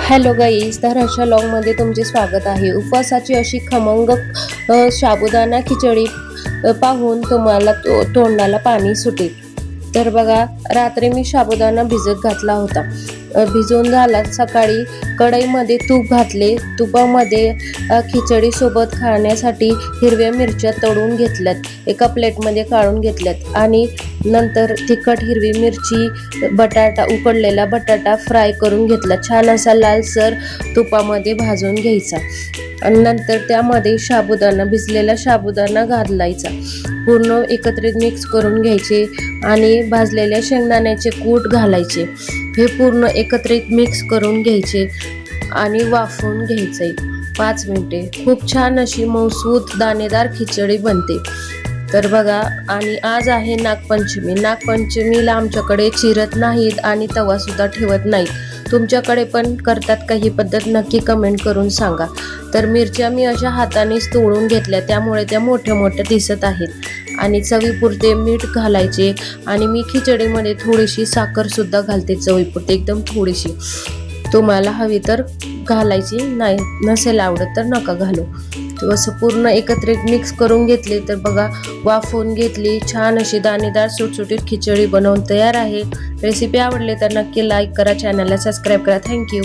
Hello guys, तर अशा लॉगमध्ये तुमचे स्वागत आहे। उपवासाची अशी खमंग साबुदाणा खिचडी पाहून तुम्हाला तोंडाला पाणी सुटेल। तर बघा, रात्री मी साबुदाणा भिजत घातला होता। भिजून झाला, सकाळी कढईमध्ये तूप घातले। तुपामध्ये खिचडी सोबत खाण्यासाठी हिरव्या मिरच्या तळून घेतल्यात, एका प्लेटमध्ये काढून घेतल्यात आणि नंतर तिखट, हिरवी मिरची, बटाटा, उकडलेला बटाटा फ्राय करून घेतला। छान असा लालसर तुपामध्ये भाजून घ्यायचा आणि नंतर त्यामध्ये भिजलेला साबुदाणा घालायचा, पूर्ण एकत्रित मिक्स करून घ्यायचे आणि भाजलेल्या शेंगदाण्याचे कूट घालायचे। हे पूर्ण एकत्रित मिक्स करून घ्यायचे आणि वाफवून घ्यायचे 5 मिनिटे। खूप छान अशी मऊसूत दाणेदार खिचडी बनते। तर बघा, आणि आज आहे नागपंचमी। नागपंचमीला आमच्याकडे चिरत नाहीत आणि तवा सुद्धा ठेवत नाहीत। तुमच्याकडे पण करतात का ही पद्धत? नक्की कमेंट करून सांगा। तर मिरच्या मी अशा हातानेच तोडून घेतल्या, त्यामुळे त्या मोठ्या मोठ्या दिसत आहेत आणि चवीपुरते मीठ घालायचे आणि मी खिचडीमध्ये थोडीशी साखर सुद्धा घालते, चवीपुरते एकदम थोडीशी। तुम्हाला हवी तर घालायची, नाही नसेल आवडत तर नका घालू। असं पूर्ण एकत्रित मिक्स करून घेतले। तर बघा, वाफवून घेतली, छान अशी दाणेदार सुटसुटीत खिचडी बनवून तयार आहे। रेसिपी आवडली तर नक्की लाईक करा, चॅनलला सबस्क्राईब करा। थँक्यू।